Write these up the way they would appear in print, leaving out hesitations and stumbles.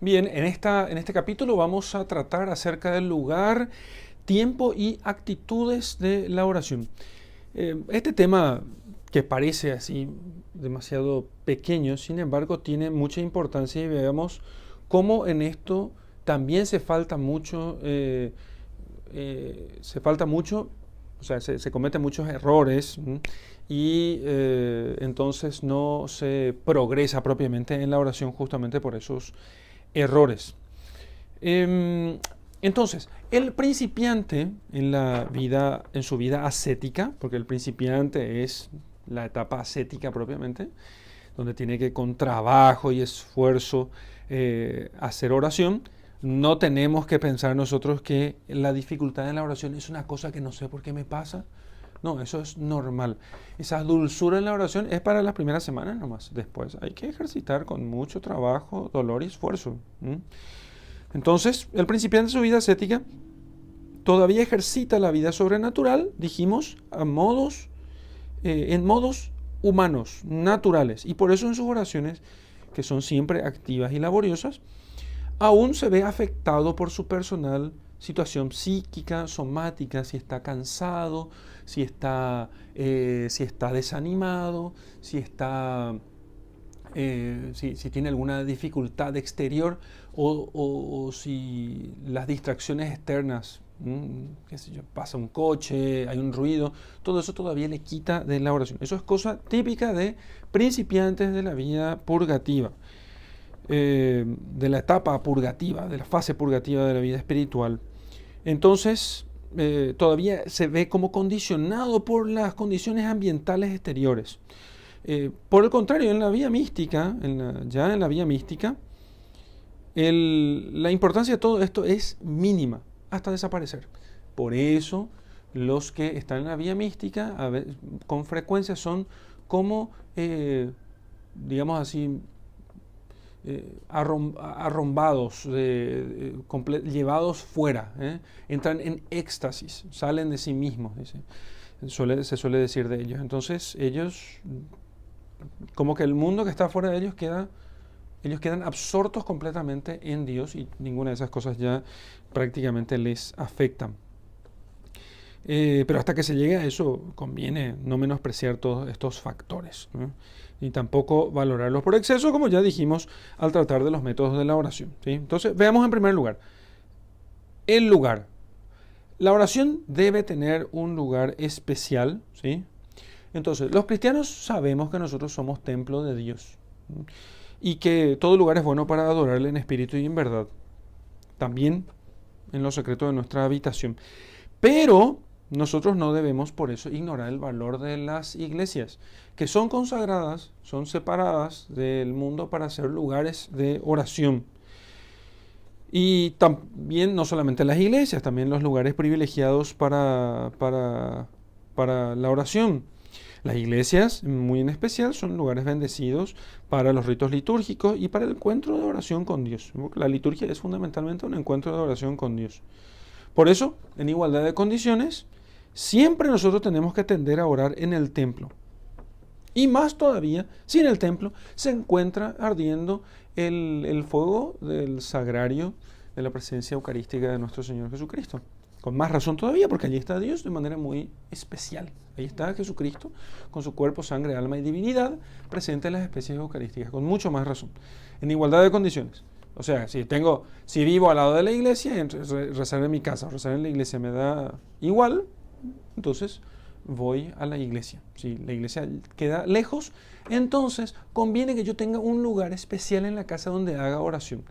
Bien, en este capítulo vamos a tratar acerca del lugar, tiempo y actitudes de la oración. Este tema que parece así demasiado pequeño, sin embargo, tiene mucha importancia y veamos cómo en esto también se falta mucho, o sea, se cometen muchos errores y entonces no se progresa propiamente en la oración justamente por esos errores. Entonces, el principiante en su vida ascética, porque el principiante es la etapa ascética propiamente, donde tiene que con trabajo y esfuerzo hacer oración, no tenemos que pensar nosotros que la dificultad en la oración es una cosa que no sé por qué me pasa. No, eso es normal. Esa dulzura en la oración es para las primeras semanas nomás. Después hay que ejercitar con mucho trabajo, dolor y esfuerzo. Entonces, el principiante de su vida ascética todavía ejercita la vida sobrenatural, dijimos, en modos humanos, naturales. Y por eso en sus oraciones, que son siempre activas y laboriosas, aún se ve afectado por su personal situación psíquica, somática, si está cansado, si está desanimado, si tiene alguna dificultad exterior o si las distracciones externas, qué sé yo, pasa un coche, hay un ruido, todo eso todavía le quita de la oración. Eso es cosa típica de principiantes de la vida purgativa, de la etapa purgativa, de la fase purgativa de la vida espiritual. Entonces, todavía se ve como condicionado por las condiciones ambientales exteriores. Por el contrario, en la vía mística, ya en la vía mística, la importancia de todo esto es mínima, hasta desaparecer. Por eso, los que están en la vía mística con frecuencia son como, digamos así, arrombados, llevados fuera, entran en éxtasis, salen de sí mismos, se suele decir de ellos. Entonces ellos, como que el mundo que está fuera de ellos ellos quedan absortos completamente en Dios y ninguna de esas cosas ya prácticamente les afectan. Pero hasta que se llegue a eso, conviene no menospreciar todos estos factores, ¿no? Y tampoco valorarlos por exceso, como ya dijimos al tratar de los métodos de la oración, ¿sí? Entonces, veamos en primer lugar, el lugar. La oración debe tener un lugar especial, ¿sí? Entonces, los cristianos sabemos que nosotros somos templo de Dios, ¿sí? Y que todo lugar es bueno para adorarle en espíritu y en verdad, también en lo secreto de nuestra habitación. Pero nosotros no debemos por eso ignorar el valor de las iglesias, que son consagradas, son separadas del mundo para ser lugares de oración. Y también no solamente las iglesias, también los lugares privilegiados para la oración. Las iglesias, muy en especial, son lugares bendecidos para los ritos litúrgicos y para el encuentro de oración con Dios. La liturgia es fundamentalmente un encuentro de oración con Dios. Por eso, en igualdad de condiciones, siempre nosotros tenemos que tender a orar en el templo. Y más todavía, si en el templo se encuentra ardiendo el fuego del sagrario de la presencia eucarística de nuestro Señor Jesucristo. Con más razón todavía, porque allí está Dios de manera muy especial. Ahí está Jesucristo con su cuerpo, sangre, alma y divinidad presente en las especies eucarísticas, con mucho más razón, en igualdad de condiciones. O sea, si vivo al lado de la iglesia, rezar en mi casa o rezar en la iglesia me da igual, entonces voy a la iglesia. Si la iglesia queda lejos, entonces conviene que yo tenga un lugar especial en la casa donde haga oración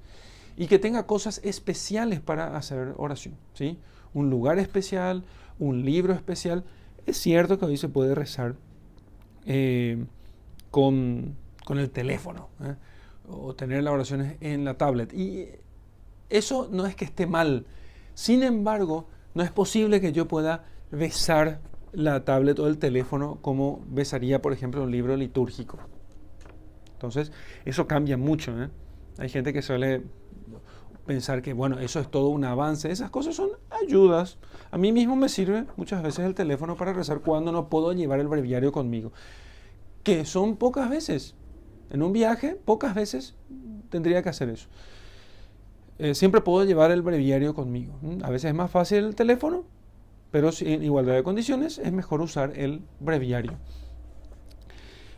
y que tenga cosas especiales para hacer oración, ¿sí? Un lugar especial, un libro especial. Es cierto que hoy se puede rezar con el teléfono, o tener las oraciones en la tablet. Y eso no es que esté mal. Sin embargo, no es posible que yo pueda besar la tablet o el teléfono como besaría, por ejemplo, un libro litúrgico. Entonces, eso cambia mucho, Hay gente que suele pensar que, bueno, eso es todo un avance. Esas cosas son ayudas. A mí mismo me sirve muchas veces el teléfono para rezar cuando no puedo llevar el breviario conmigo. Que son pocas veces. En un viaje, pocas veces tendría que hacer eso. siempre puedo llevar el breviario conmigo. A veces es más fácil el teléfono, pero si en igualdad de condiciones es mejor usar el breviario.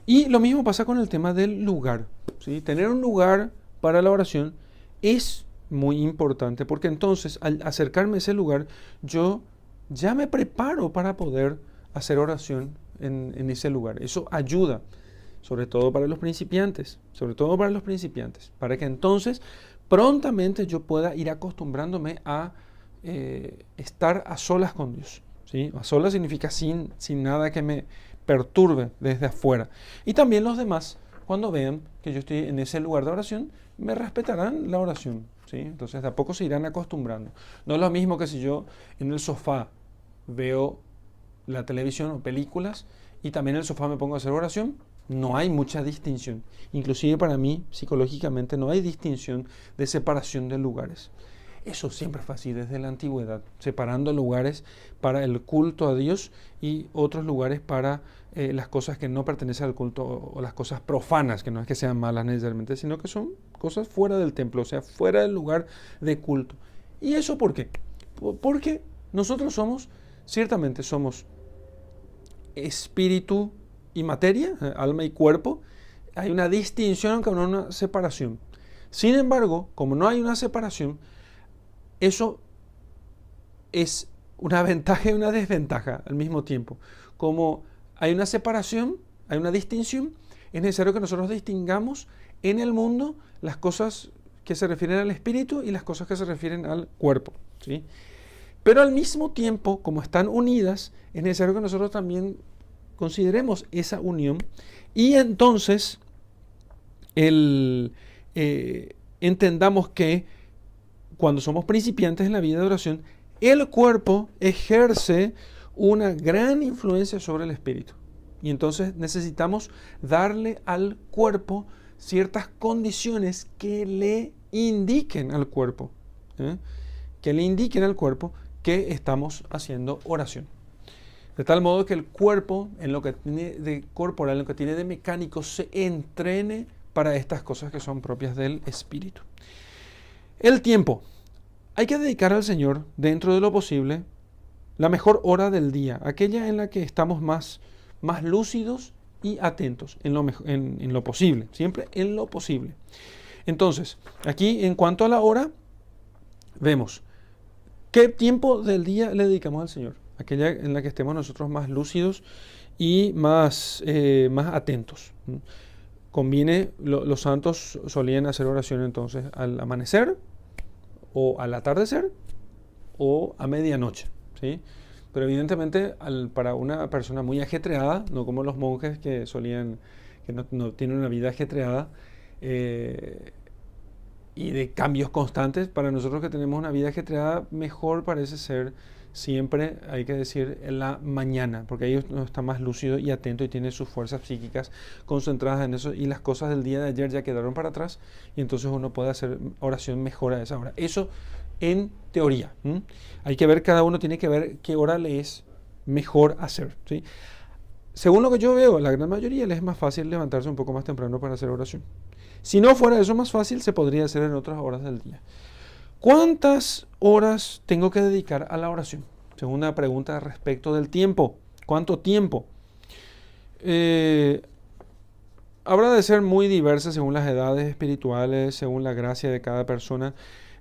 Y lo mismo pasa con el tema del lugar, ¿sí? Tener un lugar para la oración es muy importante, porque entonces al acercarme a ese lugar, yo ya me preparo para poder hacer oración en ese lugar. Eso ayuda, sobre todo para los principiantes, para que entonces prontamente yo pueda ir acostumbrándome a estar a solas con Dios, ¿sí? A solas significa sin nada que me perturbe desde afuera. Y también los demás, cuando vean que yo estoy en ese lugar de oración, me respetarán la oración, ¿sí? Entonces de a poco se irán acostumbrando. No es lo mismo que si yo en el sofá veo la televisión o películas y también en el sofá me pongo a hacer oración. No hay mucha distinción. Inclusive para mí, psicológicamente, no hay distinción de separación de lugares. Eso siempre fue así desde la antigüedad, separando lugares para el culto a Dios y otros lugares para las cosas que no pertenecen al culto o las cosas profanas, que no es que sean malas necesariamente, sino que son cosas fuera del templo, o sea, fuera del lugar de culto. ¿Y eso por qué? Porque nosotros ciertamente somos espíritu y materia, alma y cuerpo. Hay una distinción, aunque no una separación. Sin embargo, como no hay una separación, eso es una ventaja y una desventaja al mismo tiempo. Como hay una separación, hay una distinción, es necesario que nosotros distingamos en el mundo las cosas que se refieren al espíritu y las cosas que se refieren al cuerpo, ¿sí? Pero al mismo tiempo, como están unidas, es necesario que nosotros también consideremos esa unión y entonces entendamos que cuando somos principiantes en la vida de oración, el cuerpo ejerce una gran influencia sobre el espíritu. Y entonces necesitamos darle al cuerpo ciertas condiciones que le indiquen al cuerpo, que estamos haciendo oración. De tal modo que el cuerpo, en lo que tiene de corporal, en lo que tiene de mecánico, se entrene para estas cosas que son propias del espíritu. El tiempo. Hay que dedicar al Señor, dentro de lo posible, la mejor hora del día, aquella en la que estamos más lúcidos y atentos, en lo posible, siempre en lo posible. Entonces, aquí en cuanto a la hora, vemos qué tiempo del día le dedicamos al Señor, aquella en la que estemos nosotros más lúcidos y más atentos. Conviene, los santos solían hacer oración entonces al amanecer, o al atardecer, o a medianoche, ¿sí? Pero evidentemente para una persona muy ajetreada, no como los monjes que no tienen una vida ajetreada y de cambios constantes, para nosotros que tenemos una vida ajetreada, mejor parece ser siempre, hay que decir, en la mañana, porque ahí uno está más lúcido y atento y tiene sus fuerzas psíquicas concentradas en eso, y las cosas del día de ayer ya quedaron para atrás, y entonces uno puede hacer oración mejor a esa hora. Eso en teoría. Hay que ver, cada uno tiene que ver qué hora le es mejor hacer, ¿sí? Según lo que yo veo, la gran mayoría les es más fácil levantarse un poco más temprano para hacer oración. Si no fuera eso más fácil, se podría hacer en otras horas del día. ¿Cuántas horas tengo que dedicar a la oración? Segunda pregunta respecto del tiempo. ¿Cuánto tiempo? Habrá de ser muy diversa según las edades espirituales, según la gracia de cada persona.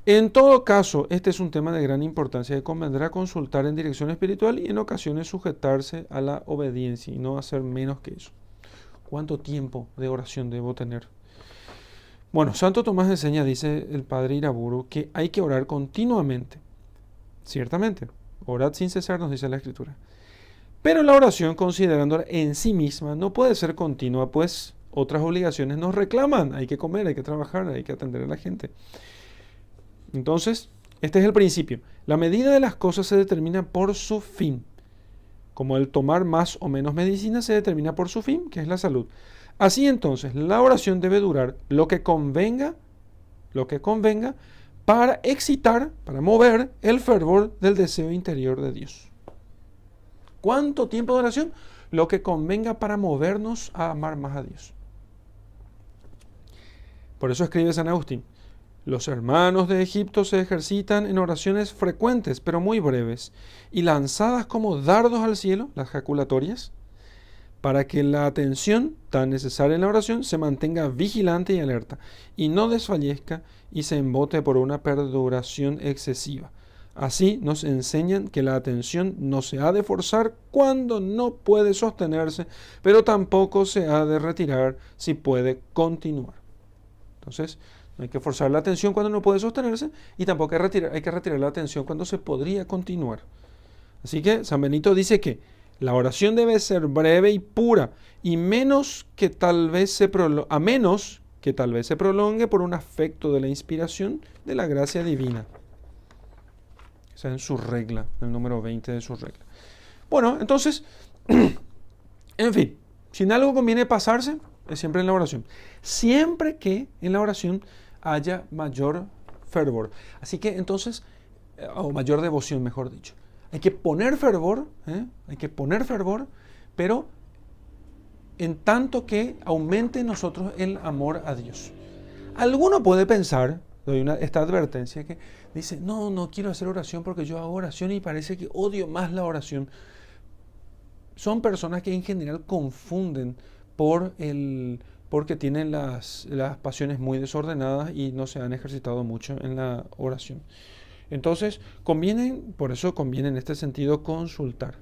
En todo caso, este es un tema de gran importancia que convendrá consultar en dirección espiritual y en ocasiones sujetarse a la obediencia y no hacer menos que eso. ¿Cuánto tiempo de oración debo tener? Bueno, Santo Tomás enseña, dice el padre Iraburu, que hay que orar continuamente. Ciertamente, orad sin cesar, nos dice la Escritura. Pero la oración, considerándola en sí misma, no puede ser continua, pues otras obligaciones nos reclaman. Hay que comer, hay que trabajar, hay que atender a la gente. Entonces, este es el principio. La medida de las cosas se determina por su fin. Como el tomar más o menos medicina se determina por su fin, que es la salud. Así entonces, la oración debe durar lo que convenga para excitar, para mover el fervor del deseo interior de Dios. ¿Cuánto tiempo de oración? Lo que convenga para movernos a amar más a Dios. Por eso escribe San Agustín: Los hermanos de Egipto se ejercitan en oraciones frecuentes, pero muy breves, y lanzadas como dardos al cielo, las jaculatorias, para que la atención tan necesaria en la oración se mantenga vigilante y alerta, y no desfallezca y se embote por una perduración excesiva. Así nos enseñan que la atención no se ha de forzar cuando no puede sostenerse, pero tampoco se ha de retirar si puede continuar. Entonces, no hay que forzar la atención cuando no puede sostenerse y tampoco hay que retirar la atención cuando se podría continuar. Así que San Benito dice que la oración debe ser breve y pura, y a menos que tal vez se prolongue por un afecto de la inspiración de la gracia divina. Esa es su regla, el número 20 de su regla. Bueno, entonces, en fin, si en algo conviene pasarse, es siempre en la oración. Siempre que en la oración haya mayor fervor. Así que entonces, o mayor devoción, mejor dicho. Hay que poner fervor, pero en tanto que aumente en nosotros el amor a Dios. Alguno puede pensar, doy esta advertencia, que dice, no quiero hacer oración porque yo hago oración y parece que odio más la oración. Son personas que en general confunden porque tienen las pasiones muy desordenadas y no se han ejercitado mucho en la oración. Entonces, por eso conviene en este sentido consultar.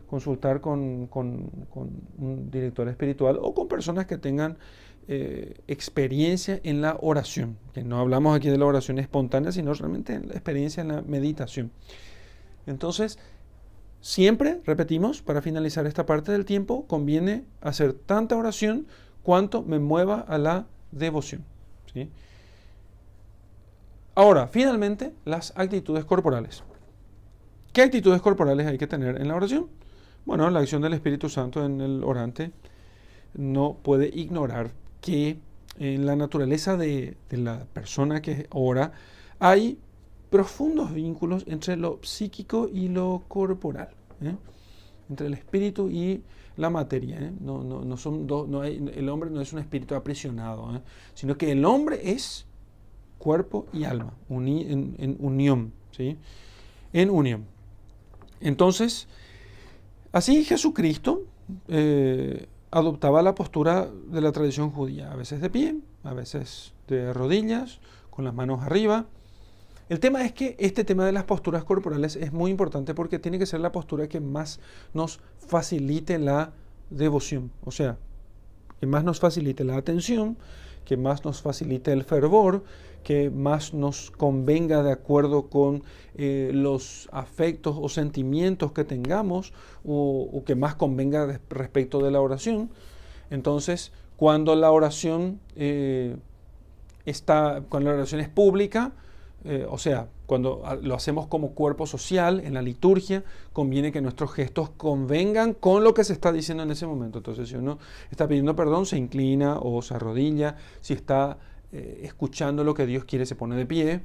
Consultar con un director espiritual o con personas que tengan experiencia en la oración. Que no hablamos aquí de la oración espontánea, sino realmente la experiencia en la meditación. Entonces, siempre, repetimos, para finalizar esta parte del tiempo, conviene hacer tanta oración cuanto me mueva a la devoción. ¿Sí? Ahora, finalmente, las actitudes corporales. ¿Qué actitudes corporales hay que tener en la oración? Bueno, la acción del Espíritu Santo en el orante no puede ignorar que en la naturaleza de la persona que ora hay profundos vínculos entre lo psíquico y lo corporal, entre el espíritu y la materia. No son el hombre no es un espíritu aprisionado, sino que el hombre es cuerpo y alma, en unión, ¿sí? En unión. Entonces, así Jesucristo adoptaba la postura de la tradición judía, a veces de pie, a veces de rodillas, con las manos arriba. El tema es que este tema de las posturas corporales es muy importante porque tiene que ser la postura que más nos facilite la devoción, o sea, que más nos facilite la atención, que más nos facilite el fervor, que más nos convenga de acuerdo con los afectos o sentimientos que tengamos, o que más convenga respecto de la oración. Entonces, cuando la oración es pública, o sea, cuando lo hacemos como cuerpo social, en la liturgia, conviene que nuestros gestos convengan con lo que se está diciendo en ese momento. Entonces, si uno está pidiendo perdón, se inclina o se arrodilla. Si está escuchando lo que Dios quiere, se pone de pie.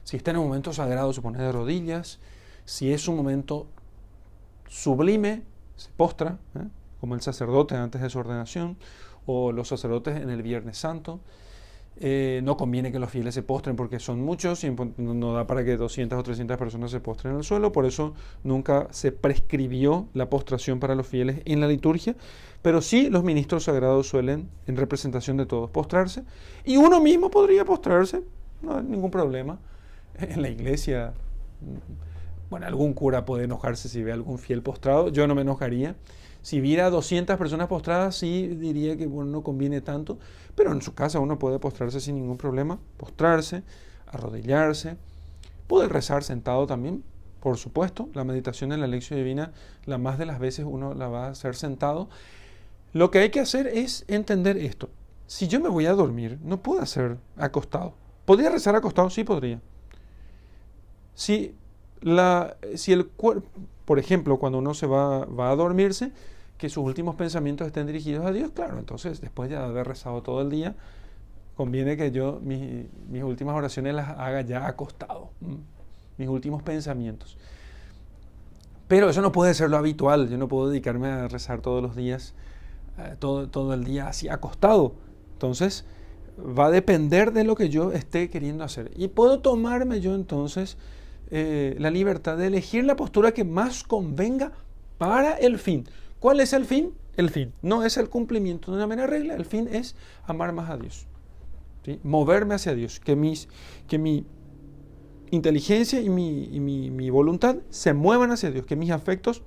Si está en un momento sagrado, se pone de rodillas. Si es un momento sublime, se postra, como el sacerdote antes de su ordenación, o los sacerdotes en el Viernes Santo. No conviene que los fieles se postren porque son muchos y no da para que 200 o 300 personas se postren en el suelo. Por eso nunca se prescribió la postración para los fieles en la liturgia, pero sí los ministros sagrados suelen, en representación de todos, postrarse, y uno mismo podría postrarse, no hay ningún problema. En la iglesia, bueno, algún cura puede enojarse si ve a algún fiel postrado, yo no me enojaría. Si viera 200 personas postradas, sí diría que no conviene tanto, pero en su casa uno puede postrarse sin ningún problema, postrarse, arrodillarse, puede rezar sentado también, por supuesto. La meditación en la lección divina, la más de las veces uno la va a hacer sentado. Lo que hay que hacer es entender esto. Si yo me voy a dormir, no puedo hacer acostado. ¿Podría rezar acostado? Sí, podría. Si el cuerpo, por ejemplo, cuando uno va a dormirse, que sus últimos pensamientos estén dirigidos a Dios, claro, entonces después de haber rezado todo el día, conviene que yo mis últimas oraciones las haga ya acostado, mis últimos pensamientos. Pero eso no puede ser lo habitual, yo no puedo dedicarme a rezar todos los días, todo el día así acostado. Entonces, va a depender de lo que yo esté queriendo hacer. Y puedo tomarme yo entonces la libertad de elegir la postura que más convenga para el fin. ¿Cuál es el fin? El fin no es el cumplimiento de una mera regla, el fin es amar más a Dios, ¿sí? Moverme hacia Dios, que mi inteligencia y mi voluntad se muevan hacia Dios, que mis afectos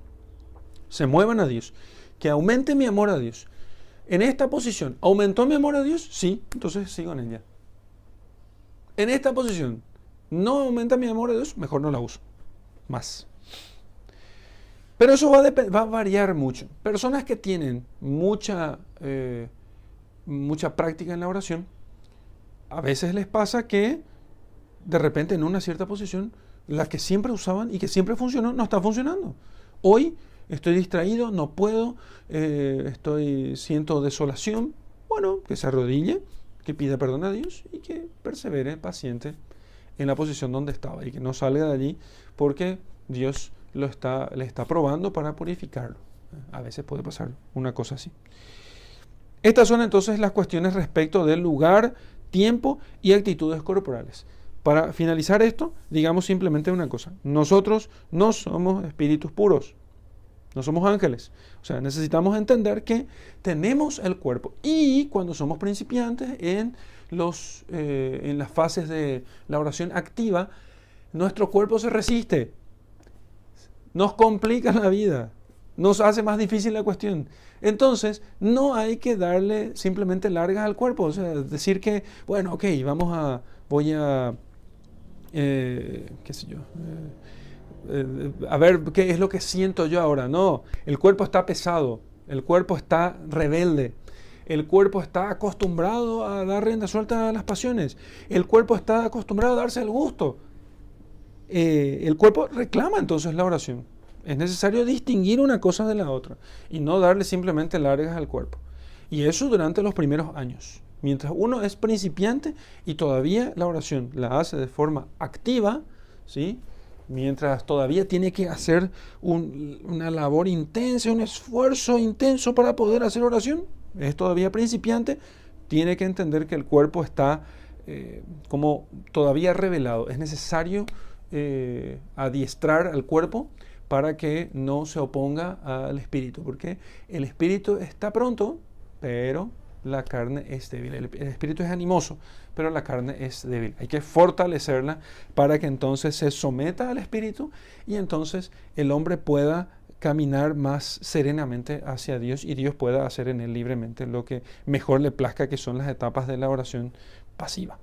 se muevan a Dios, que aumente mi amor a Dios. En esta posición, ¿aumentó mi amor a Dios? Sí, entonces sigo en ella. En esta posición, ¿no aumenta mi amor a Dios? Mejor no la uso más. Pero eso va a variar mucho. Personas que tienen mucha práctica en la oración, a veces les pasa que de repente en una cierta posición, la que siempre usaban y que siempre funcionó, no está funcionando. Hoy estoy distraído, no puedo, siento desolación. Bueno, que se arrodille, que pida perdón a Dios y que persevere paciente en la posición donde estaba y que no salga de allí porque Dios le está probando para purificarlo. A veces puede pasar una cosa así. Estas son entonces las cuestiones respecto del lugar, tiempo y actitudes corporales. Para finalizar esto, digamos simplemente una cosa. Nosotros no somos espíritus puros. No somos ángeles. O sea, necesitamos entender que tenemos el cuerpo. Y cuando somos principiantes en las fases de la oración activa, nuestro cuerpo se resiste. Nos complica la vida. Nos hace más difícil la cuestión. Entonces, no hay que darle simplemente largas al cuerpo. O sea, decir que, bueno, ok, voy a, qué sé yo, a ver qué es lo que siento yo ahora. No, el cuerpo está pesado, el cuerpo está rebelde, el cuerpo está acostumbrado a dar rienda suelta a las pasiones, el cuerpo está acostumbrado a darse el gusto. El cuerpo reclama entonces la oración. Es necesario distinguir una cosa de la otra y no darle simplemente largas al cuerpo. Y eso durante los primeros años. Mientras uno es principiante y todavía la oración la hace de forma activa, ¿sí? Mientras todavía tiene que hacer una labor intensa, un esfuerzo intenso para poder hacer oración, es todavía principiante, tiene que entender que el cuerpo está como todavía revelado. Es necesario adiestrar al cuerpo para que no se oponga al espíritu, porque el espíritu está pronto, pero la carne es débil. El espíritu es animoso, pero la carne es débil. Hay que fortalecerla para que entonces se someta al espíritu y entonces el hombre pueda caminar más serenamente hacia Dios y Dios pueda hacer en él libremente lo que mejor le plazca, que son las etapas de la oración pasiva.